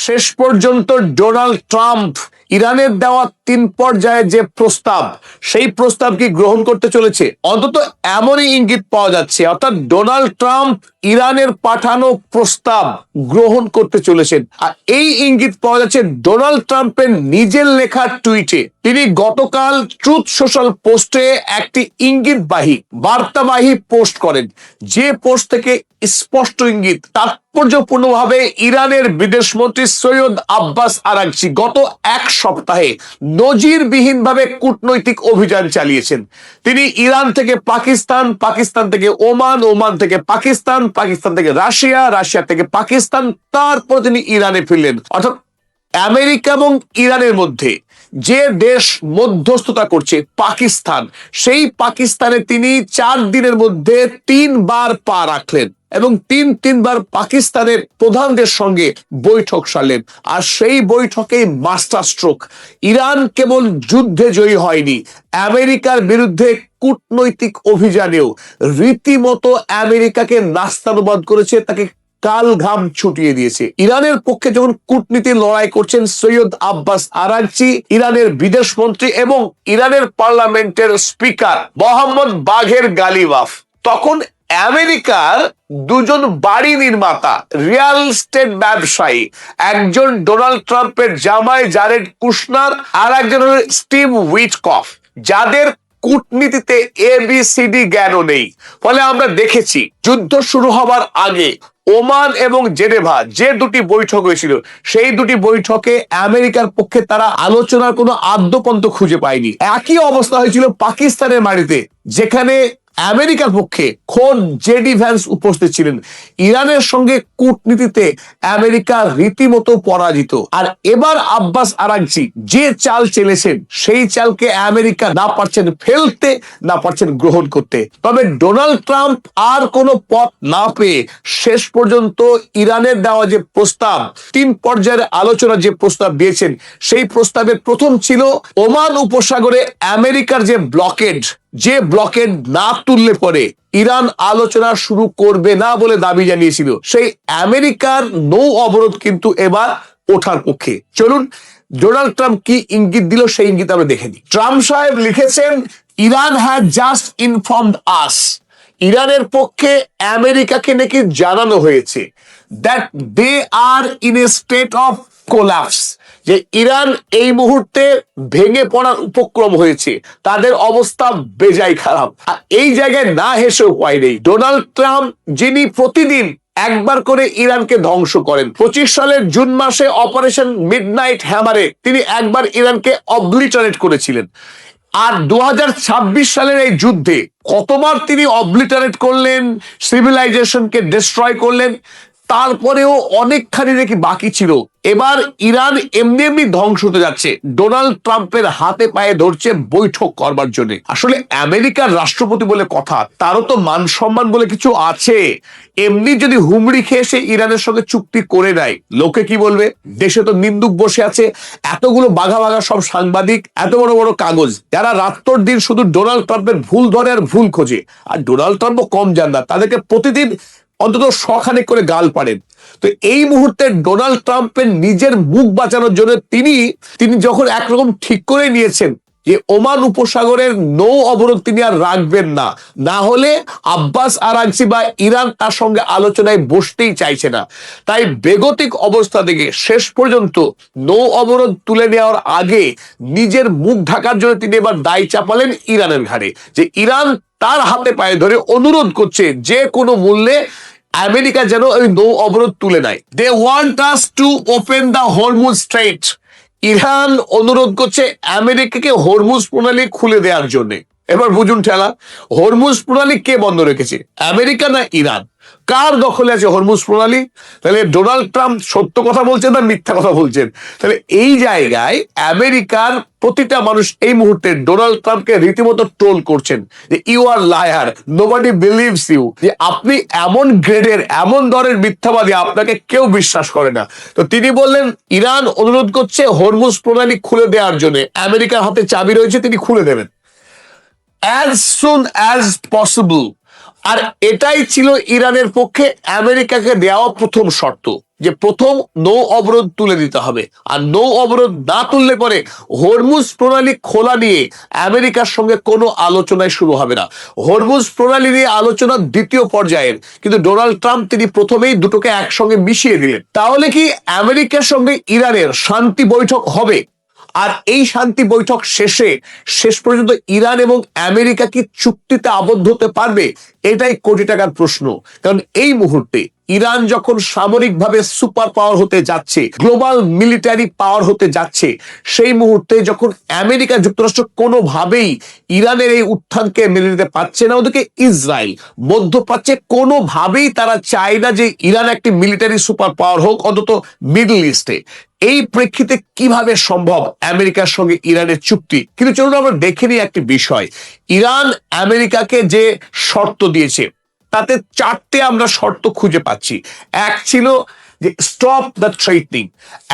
শেষ পর্যন্ত Donald Trump ইরানের দেওয়া 3 পর্যায়ে যে প্রস্তাব, সেই প্রস্তাব কি গ্রহণ করতে চলেছে? অন্তত এমনই ইঙ্গিত পাওয়া যাচ্ছে, অর্থাৎ ডোনাল্ড ট্রাম্প ইরানের পাঠানো প্রস্তাব গ্রহণ করতে চলেছেন। আর এই ইঙ্গিত পাওয়া যাচ্ছে ডোনাল্ড ট্রাম্পের নিজের লেখা টুইটে। তিনি গতকাল ট্রুথ সোশ্যাল পোস্টে একটি ইঙ্গিতবাহী বার্তাবাহী পোস্ট করেন, যে পোস্ট থেকে স্পষ্ট ইঙ্গিত তাৎপর্যপূর্ণভাবে ইরানের বিদেশমন্ত্রী সৈয়দ আব্বাস আরাগচি গত এক সপ্তাহে নজিরবিহীনভাবে কূটনৈতিক অভিযান চালিয়েছেন। তিনি ইরান থেকে পাকিস্তান, পাকিস্তান থেকে ওমান, ওমান থেকে পাকিস্তান, পাকিস্তান থেকে রাশিয়া, রাশিয়া থেকে পাকিস্তান, তারপর তিনি ইরানে ফিরলেন। অর্থাৎ আমেরিকা এবং ইরানের মধ্যে যে দেশ মধ্যস্থতা করছে পাকিস্তান, সেই পাকিস্তানে তিনি 4 দিনের মধ্যে 3 বার পা রাখলেন এবং তিনবার পাকিস্তানের প্রধানদের সঙ্গে বৈঠক সারলেন। আর সেই বৈঠকে মাস্টার স্ট্রোক, ইরান কেবল যুদ্ধে জয়ী হয়নি, আমেরিকার বিরুদ্ধে কূটনৈতিক অভিযানেও রীতিমতো আমেরিকাকে নাস্তানুবাদ করেছে, তাকে কাল ঘাম ছুটিয়ে দিয়েছে। ইরানের পক্ষে যখন কূটনীতি লড়াই করছেন সৈয়দ আব্বাস আরাগচি, ইরানের বিদেশমন্ত্রী এবং ইরানের পার্লামেন্টের স্পিকার মোহাম্মদ বাঘের গালিবাফ, তখন আমেরিকার 2জন বাড়ি নির্মাতা, রিয়েল এস্টেট ব্যবসায়ী, একজন ডোনাল্ড ট্রাম্পের জামাই জারেড কুশনার, আর একজন হল স্টিভ উইটকফ, যাদের কূটনীতিতে ABCD জ্ঞানও নেই। ফলে আমরা দেখেছি যুদ্ধ শুরু হবার আগে ওমান এবং জেনেভা যে 2টি বৈঠক হয়েছিল, সেই 2টি বৈঠকে আমেরিকার পক্ষে তারা আলোচনার কোনো আদ্যপন্ত খুঁজে পায়নি। একই অবস্থা হয়েছিল পাকিস্তানের মাটিতে, যেখানে আমেরিকার পক্ষে খোদ জেডি ভ্যান্স উপস্থিত ছিলেন। ইরানের সঙ্গে কূটনীতিতে আমেরিকা রীতিমতো পরাজিত। আর এবার আব্বাস আরাগচি যে চাল চেলেছেন, সেই চালকে আমেরিকা না পারছেন ফেলতে, না পারছেন গ্রহণ করতে। তবে ডোনাল্ড ট্রাম্প আর কোনো পথ না পেয়ে শেষ পর্যন্ত ইরানের দেওয়া যে প্রস্তাব, 3 পর্যায়ের আলোচনা যে প্রস্তাব দিয়েছেন, সেই প্রস্তাবের প্রথম ছিল ওমান উপসাগরে আমেরিকার যে ব্লকেড, যে ব্লকেড না তুললে পরে ইরান আলোচনা শুরু করবে না বলে দাবি জানিয়েছিল, সেই আমেরিকার নৌ অবরোধ কিন্তু এবার ওঠার পক্ষে। চলুন ডোনাল্ড ট্রাম্প কি ইঙ্গিত দিল, সেই ইঙ্গিত আমরা দেখে নিই। ট্রাম্প সাহেব লিখেছেন, Iran has just informed us, ইরানের পক্ষে আমেরিকাকে নাকি জানানো হয়েছে that they are in a state of collapse, যে ইরান এই মুহূর্তে ভেঙে পড়ার উপক্রম হয়েছে, তাদের অবস্থা বেজায় খারাপ। আর এই জায়গায় না হেসে উপায় নেই। ডোনাল্ড ট্রাম্প, যিনি প্রতিদিন একবার করে ইরানকে ধ্বংস করেন, 25 সালের জুন মাসে অপারেশন মিডনাইট হ্যামারে তিনি একবার ইরানকে অবলিটারেট করেছিলেন। আর 2026 সালের এই যুদ্ধে কতবার তিনি অবলিটারেট করলেন, সিভিলাইজেশনকে ডিস্ট্রয় করলেন, তারপরেও অনেকখানি নাকি বাকি ছিল। এবার ইরান এমনি এমনি ধ্বংস হতে যাচ্ছে, ডোনাল্ড ট্রাম্পের হাতে পায়ে ধরছে বৈঠক করবার জন্য। আসলে আমেরিকার রাষ্ট্রপতি বলে কথা, তারও তো মান সম্মান বলে কিছু আছে। এমনি যদি হুমড়ি খেয়ে সে ইরানের সঙ্গে চুক্তি করে নেয়, লোকে কি বলবে? দেশে তো নিন্দুক বসে আছে, এতগুলো বাঘা বাঘা সব সাংবাদিক, এত বড় বড় কাগজ, যারা রাত্তর দিন শুধু ডোনাল্ড ট্রাম্পের ভুল ধরে আর ভুল খোঁজে। আর ডোনাল্ড ট্রাম্পও কম যান না, তাদেরকে প্রতিদিন অন্তত 100 করে গাল পাড়েন। তো এই মুহূর্তে ডোনাল্ড ট্রাম্পের নিজের মুখ বাঁচানোর জন্য তিনি যখন একরকম ঠিক করে নিয়েছেন যে ওমান উপসাগরের নৌ অবরোধ তিনি আর রাখবেন না, না হলে আব্বাস আরাগচি বা ইরান তার সঙ্গে আলোচনায় বসতেই চাইছে না। তাই বেগতিক অবস্থা থেকে শেষ পর্যন্ত নৌ অবরোধ তুলে নেওয়ার আগে নিজের মুখ ঢাকার জন্য তিনি এবার দায় চাপালেন ইরানের ঘাড়ে, যে ইরান তার হাতে পায়ে ধরে অনুরোধ করছে যে কোনো মূল্যে আমেরিকা যেন ওই নৌ অবরোধ তুলে নেয়। They want us to open the Hormuz strait. Iran অনুরোধ করছে আমেরিকাকে হরমুজ প্রণালী খুলে দেওয়ার জন্য। এবার বুঝুন ঠেলা, হরমুজ প্রণালী কে বন্ধ রেখেছে, আমেরিকা না ইরান? কার দখলে আছে হরমুজ প্রণালী? তাহলে ডোনাল্ড ট্রাম্প সত্য কথা বলছেন না মিথ্যা কথা বলছেন? তাহলে এই জায়গায় আমেরিকার প্রতিটা মানুষ এই মুহূর্তে ডোনাল্ড ট্রাম্পকে রীতিমতো ট্রোল করছেন যে you are liar, nobody believes you, যে আপনি এমন গ্রেডের, এমন দরের মিথ্যাবাদী, আপনাকে কেউ বিশ্বাস করে না। তো তিনি বললেন ইরান অনুরোধ করছে হরমুজ প্রণালী খুলে দেওয়ার জন্য, আমেরিকার হাতে চাবি রয়েছে, তিনি খুলে দেবেন as soon as possible। আর এটাই ছিল ইরানের পক্ষে আমেরিকাকে দেওয়া প্রথম শর্ত। যে প্রথম নৌ অবরোধ তুলে দিতে হবে, আর নৌ অবরোধ না তুললে পরে হরমুজ প্রণালী খোলা নিয়ে আমেরিকার সঙ্গে কোনো আলোচনায় শুরু হবে না। হরমুজ প্রণালী নিয়ে আলোচনা দ্বিতীয় পর্যায়ের, কিন্তু ডোনাল্ড ট্রাম্প তিনি প্রথমেই দুটোকে একসঙ্গে মিশিয়ে দিলেন। তাহলে কি আমেরিকার সঙ্গে ইরানের শান্তি বৈঠক হবে? আর এই শান্তি বৈঠক শেষ পর্যন্ত ইরান এবং আমেরিকা কি চুক্তিতে আবদ্ধ হতে পারবে? এটাই কোটি টাকার প্রশ্ন। কারণ এই মুহূর্তে ইরান যখন সামরিকভাবে সুপার পাওয়ার হতে যাচ্ছে, গ্লোবাল মিলিটারি পাওয়ার হতে যাচ্ছে, সেই মুহূর্তে যখন আমেরিকা যুক্তরাষ্ট্র কোনোভাবেই ইরানের এই উত্থানকে মেনে নিতে পারছে না, ওদিকে ইসরায়েল মধ্যপ্রাচ্যে কোনোভাবেই তারা চায় না যে ইরান একটি মিলিটারি সুপার পাওয়ার হোক, অন্তত মিডল ইস্টে। এই প্রেক্ষিতে কিভাবে সম্ভব আমেরিকার সঙ্গে ইরানের চুক্তি? কিন্তু চলুন আমরা দেখে নিই একটি বিষয়। ইরান আমেরিকাকে যে শর্ত দিয়েছে তাতে চারটে আমরা শর্ত খুঁজে পাচ্ছি। এক ছিল যে স্টপ দ্য থ্রেটনিং।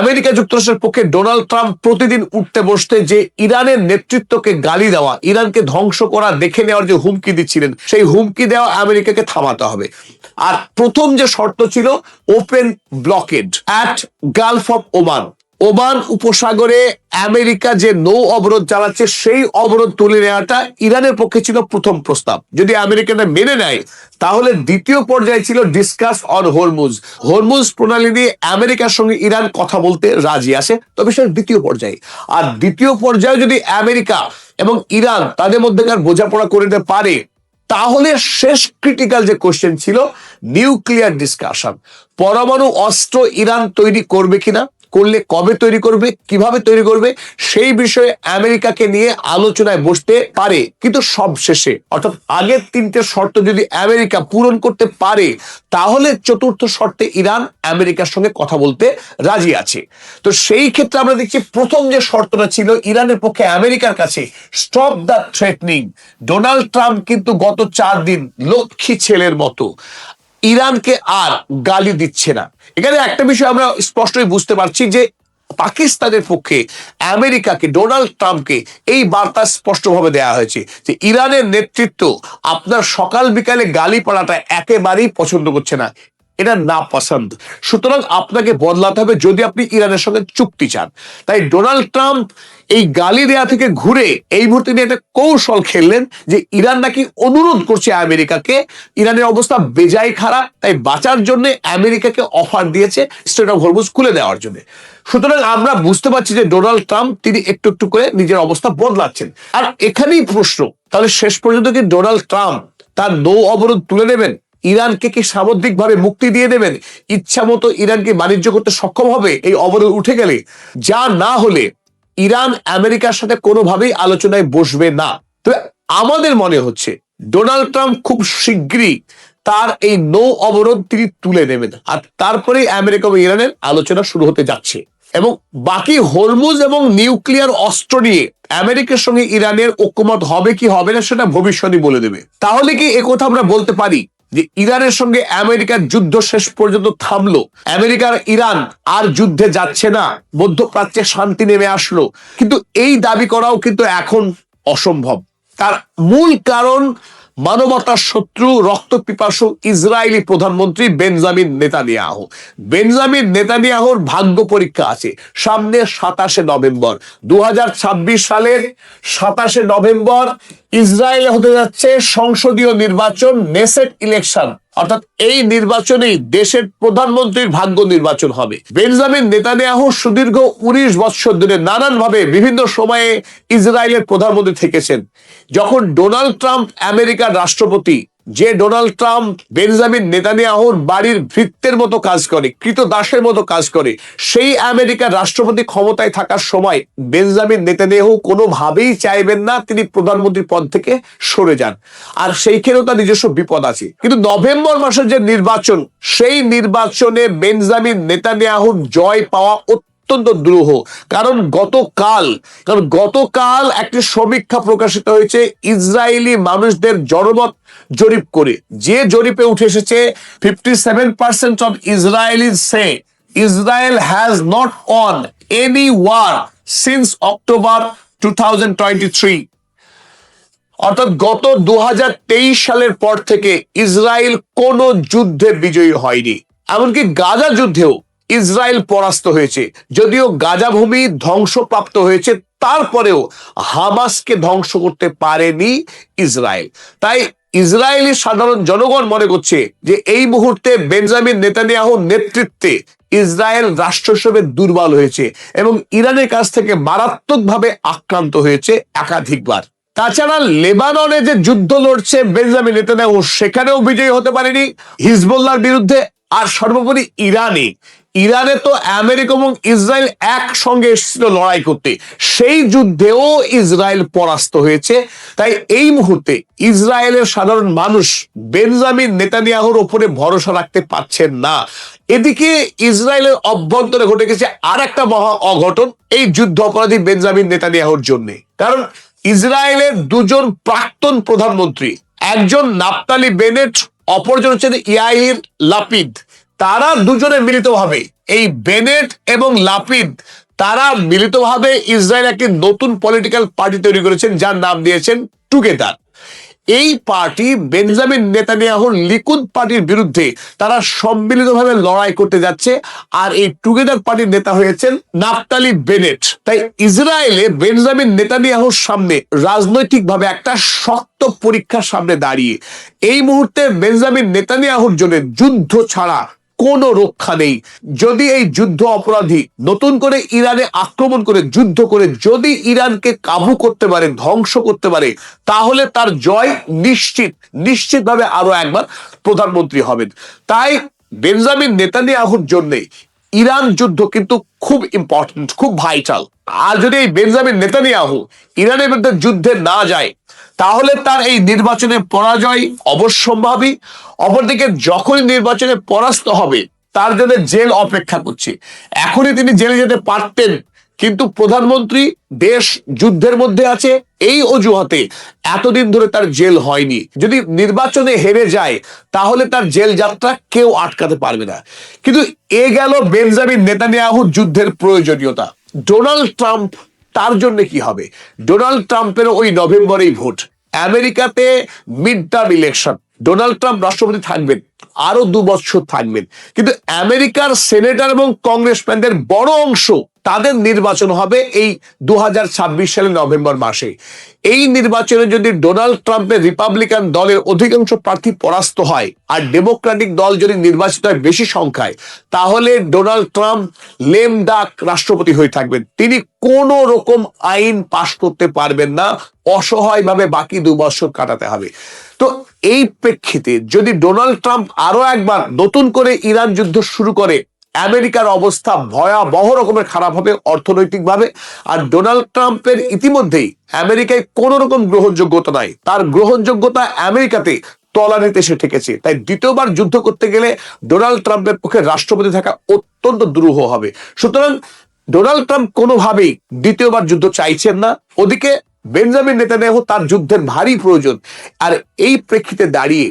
আমেরিকা যুক্তরাষ্ট্রের পক্ষে ডোনাল্ড ট্রাম্প প্রতিদিন উঠতে বসতে যে ইরানের নেতৃত্বকে গালি দেওয়া, ইরানকে ধ্বংস করা, দেখে নেওয়ার যে হুমকি দিচ্ছিলেন, সেই হুমকি দেওয়া আমেরিকাকে থামাতে হবে। আর প্রথম যে শর্ত ছিল open blockade at Gulf of Oman. Oman উপসাগরে আমেরিকা যে নৌ অবরোধ চালাচ্ছে সেই অবরোধ তুলে নেওয়াটা ইরানের পক্ষে ছিল প্রথম প্রস্তাব। যদি আমেরিকাটা মেনে নেয় তাহলে দ্বিতীয় পর্যায়ে ছিল ডিসকাস অন হরমুজ। হরমুজ প্রণালী নিয়ে আমেরিকার সঙ্গে ইরান কথা বলতে রাজি আছে, তবে সেটা দ্বিতীয় পর্যায়ে। আর দ্বিতীয় পর্যায়ে যদি আমেরিকা এবং ইরান তাদের মধ্যেকার বোঝাপড়া করে নিতে পারে, তাহলে শেষ ক্রিটিক্যাল যে কোশ্চেন ছিল নিউক্লিয়ার ডিসকাশন। পরমাণু অস্ত্র ইরান তৈরি করবে কিনা, করলে কবে তৈরি করবে, কিভাবে তৈরি করবে, সেই বিষয়ে আমেরিকাকে নিয়ে আলোচনায় বসতে পারে। কিন্তু সব শেষে, অর্থাৎ আগের তিনটে শর্ত যদি আমেরিকা পূরণ করতে পারে, তাহলে চতুর্থ শর্তে ইরান আমেরিকার সঙ্গে কথা বলতে রাজি আছে। তো সেই ক্ষেত্রে আমরা দেখছি প্রথম যে শর্তটা ছিল ইরানের পক্ষে আমেরিকার কাছে, stop the threatening. Donald Trump কিন্তু গত 4 দিন লক্ষ্মী ছেলের মতো ইরানকে আর গালি দিচ্ছে না। এখানে একটা বিষয় আমরা স্পষ্টই বুঝতে পারছি যে পাকিস্তানের পক্ষে আমেরিকাকে, ডোনাল্ড ট্রাম্পকে এই বার্তা স্পষ্টভাবে দেওয়া হয়েছে যে ইরানের নেতৃত্ব আপনার সকাল বিকালে গালি পড়াটা একেবারেই পছন্দ করছে না, এটা না পছন্দ। সুতরাং আপনাকে বদলাতে হবে যদি আপনি ইরানের সঙ্গে চুক্তি চান। তাই ডোনাল্ড ট্রাম্প এই গালি দেয়া থেকে ঘুরে এই মুহূর্তে নিয়ে একটা কৌশল খেললেন যে ইরান নাকি অনুরোধ করছে আমেরিকাকে, ইরানের অবস্থা বেজায় খারাপ, তাই বাঁচার জন্য আমেরিকাকে অফার দিয়েছে স্ট্রেট অফ হরমুজ খুলে দেওয়ার জন্য। সুতরাং আমরা বুঝতে পারছি যে ডোনাল্ড ট্রাম্প তিনি একটু একটু করে নিজের অবস্থা বদলাচ্ছেন। আর এখানেই প্রশ্ন, তাহলে শেষ পর্যন্ত কি ডোনাল্ড ট্রাম্প তার নৌ অবরোধ তুলে নেবেন? ইরানকে কি সামুদ্রিকভাবে মুক্তি দিয়ে দেবেন? ইচ্ছা মতো ইরানকে বাণিজ্য করতে সক্ষম হবে এই অবরোধ উঠে গেলে? যা না হলে ইরান আমেরিকার সাথে কোনোভাবেই আলোচনায় বসবে না। তো আমাদের মনে হচ্ছে ডোনাল্ড ট্রাম্প খুব শীঘ্রই তার এই নৌ অবরোধ তিনি তুলে নেবেন, আর তারপরেই আমেরিকা ও ইরানের আলোচনা শুরু হতে যাচ্ছে। এবং বাকি হরমুজ এবং নিউক্লিয়ার অস্ত্র নিয়ে আমেরিকার সঙ্গে ইরানের ঐক্যমত হবে কি হবে না সেটা ভবিষ্যৎই বলে দেবে। তাহলে কি একথা আমরা বলতে পারি যে ইরানের সঙ্গে আমেরিকার যুদ্ধ শেষ পর্যন্ত থামলো, আমেরিকার ইরান আর যুদ্ধে যাচ্ছে না, মধ্যপ্রাচ্যে শান্তি নেমে আসলো? কিন্তু এই দাবি করাও কিন্তু এখন অসম্ভব। তার মূল কারণ মানবতার শত্রু, রক্তপিপাসু ইসরায়েলি প্রধানমন্ত্রী বেঞ্জামিন নেতানিয়াহু। বেঞ্জামিন নেতানিয়াহুর ভাগ্য পরীক্ষা আছে সামনে 27শে নভেম্বর 2026 সালের 27শে নভেম্বর ইসরায়েলে হতে যাচ্ছে সংসদীয় নির্বাচন, নেসেট ইলেকশন। অর্থাৎ এই নির্বাচনেই দেশের প্রধানমন্ত্রীর ভাগ্য নির্বাচন হবে। বেঞ্জামিন নেতানিয়াহু সুদীর্ঘ 19 বছর ধরে নানানভাবে বিভিন্ন সময়ে ইসরায়েলের প্রধানমন্ত্রী থেকেছেন। যখন ডোনাল্ড ট্রাম্প আমেরিকার রাষ্ট্রপতি, যে ডোনাল্ড ট্রাম্প বেঞ্জামিন নেতানিয়াহুর বাড়ির ভৃত্যের মতো কাজ করে, কৃতদাসের মতো কাজ করে, সেই আমেরিকার রাষ্ট্রপতি ক্ষমতায় থাকার সময় বেঞ্জামিন নেতানিয়াহু কোনোভাবেই চাইবেন না তিনি প্রধানমন্ত্রী পদ থেকে সরে যান। আর সেইখানেও তার নিজস্ব বিপদ আছে। কিন্তু নভেম্বর মাসের যে নির্বাচন, সেই নির্বাচনে বেঞ্জামিন নেতানিয়াহুর জয় পাওয়া অত্যন্ত দুরূহ। কারণ গতকাল একটি সমীক্ষা প্রকাশিত হয়েছে ইসরায়েলি মানুষদের জনমত জরিপ করে, যে জরিপে উঠে এসেছে 57% of Israelis say Israel has not won any war since October 2023। অর্থাৎ গত 2023 সালের পর থেকে ইসরায়েল কোন যুদ্ধে বিজয়ী হয়নি। এমনকি গাজা যুদ্ধেও ইসরায়েল পরাস্ত হয়েছে, যদিও গাজা ভূমি ধ্বংসপ্রাপ্ত হয়েছে, তারপরেও হামাসকে ধ্বংস করতে পারেনি ইসরায়েল। তাই ইসরায়েলি সাধারণ জনগণ মনে করছে যে এই মুহূর্তে বেঞ্জামিন নেতানিয়াহুর নেতৃত্বে ইসরায়েল রাষ্ট্র হিসেবে দুর্বল হয়েছে এবং ইরানের কাছ থেকে মারাত্মকভাবে আক্রান্ত হয়েছে একাধিকবার। তাছাড়া লেবাননে যে যুদ্ধ লড়ছে বেঞ্জামিন নেতানিয়াহু, সেখানেও বিজয়ী হতে পারেনি হিজবুল্লাহর বিরুদ্ধে। আর সর্বোপরি ইরানে তো আমেরিকা এবং ইসরায়েল একসঙ্গে এসেছিল লড়াই করতে, সেই যুদ্ধেও ইসরায়েল পরাস্ত হয়েছে। তাই এই মুহূর্তে ইসরায়েলের সাধারণ মানুষ বেঞ্জামিন নেতানিয়াহুর উপরে ভরসা রাখতে পারছেন না। এদিকে ইসরায়েলের অভ্যন্তরে ঘটে গেছে আর একটা মহা অঘটন এই যুদ্ধ অপরাধী বেঞ্জামিন নেতানিয়াহুর জন্য। কারণ ইসরায়েলের দুজন প্রাক্তন প্রধানমন্ত্রী, একজন নাফতালি বেনেট, অপরজন হচ্ছেন ইয়াইর লাপিদ, তারা দুজনে মিলিতভাবে, এই বেনেট এবং লাপিদ, তারা মিলিতভাবে ইসরায়েল একটি নতুন পলিটিক্যাল পার্টি তৈরি করেছেন, যার নাম দিয়েছেন টুগেদার। এই পার্টি বেঞ্জামিন নেতানিয়াহুর লিকুদ পার্টির বিরুদ্ধে তারা সম্মিলিতভাবে লড়াই করতে যাচ্ছে। আর এই টুগেদার পার্টির নেতা হয়েছেন নাফতালি বেনেট। তাই ইসরায়েলে বেঞ্জামিন নেতানিয়াহুর সামনে রাজনৈতিকভাবে একটা শক্ত পরীক্ষার সামনে দাঁড়িয়ে এই মুহূর্তে বেঞ্জামিন নেতানিয়াহুর জন্য যুদ্ধ ছাড়া কোনো রক্ষা নেই। যদি এই যুদ্ধ অপরাধী নতুন করে ইরানে আক্রমণ করে যুদ্ধ করে যদি ইরানকে কাবু করতে পারে, ধ্বংস করতে পারে, তাহলে তার জয় নিশ্চিতভাবে আরো একবার প্রধানমন্ত্রী হবেন। তাই বেঞ্জামিন নেতানিয়াহুর জন্য ইরান যুদ্ধ কিন্তু খুব ইম্পর্টেন্ট, খুব ভাইটাল। আর যদি এই বেঞ্জামিন নেতানিয়াহু ইরানের বিরুদ্ধে যুদ্ধে না যায়, তাহলে তার এই নির্বাচনে পরাজয় অবশ্যম্ভাবী। অপরদিকে যখনই নির্বাচনে পরাস্ত হবে, তার জন্য জেল অপেক্ষা করছে। এখনই তিনি জেলে যেতে পারতেন, কিন্তু প্রধানমন্ত্রী দেশ যুদ্ধের মধ্যে আছে, এই অজুহাতে এতদিন ধরে তার জেল হয়নি। যদি নির্বাচনে হেরে যায়, তাহলে তার জেল যাত্রা কেউ আটকাতে পারবে না। কিন্তু এ গেল বেঞ্জামিন নেতানিয়াহুর যুদ্ধের প্রয়োজনীয়তা। ডোনাল্ড ট্রাম্প, তার জন্য কি হবে? ডোনাল্ড ট্রাম্পের ওই নভেম্বরেই ভোট, আমেরিকাতে mid term election, Donald Trump রাষ্ট্রপতি থাকবেন, আরো 2 বছর থাকবেন, কিন্তু আমেরিকার সেনেটর এবং কংগ্রেসম্যানদের বড় অংশ তাদের নির্বাচন হবে এই 2026 সালের নভেম্বর মাসে। এই নির্বাচনে যদি ডোনাল্ড ট্রাম্পের রিপাবলিকান দলের অধিকাংশ প্রার্থী পরাস্ত হয় আর ডেমোক্রেটিক দল যদি নির্বাচিত হয় বেশি সংখ্যায়, তাহলে ডোনাল্ড ট্রাম্প লেম ডাক রাষ্ট্রপতি হয়ে থাকবেন। তিনি কোন রকম আইন পাশ করতে পারবেন না, অসহায়ভাবে বাকি 2 বছর কাটাতে হবে। তো এই প্রেক্ষিতে যদি ডোনাল্ড ট্রাম্প আরো একবার নতুন করে ইরান যুদ্ধ শুরু করে, আমেরিকার অবস্থা ভয়াবহ রকমের খারাপ হবে অর্থনৈতিকভাবে। আর ডোনাল্ড ট্রাম্পের ইতিমধ্যেই আমেরিকায় কোন রকম গ্রহণযোগ্যতা নাই, তার গ্রহণযোগ্যতা আমেরিকাতে তলানিতে এসে ঠেকেছে। তাই দ্বিতীয়বার যুদ্ধ করতে গেলে ডোনাল্ড ট্রাম্পের পক্ষে রাষ্ট্রপতি থাকা অত্যন্ত দুরূহ হবে। সুতরাং ডোনাল্ড ট্রাম্প কোনোভাবেই দ্বিতীয়বার যুদ্ধ চাইছেন না। ওদিকে বেঞ্জামিন নেতানিয়াহু, তার যুদ্ধের ভারী প্রয়োজন। আর এই প্রেক্ষিতে দাঁড়িয়ে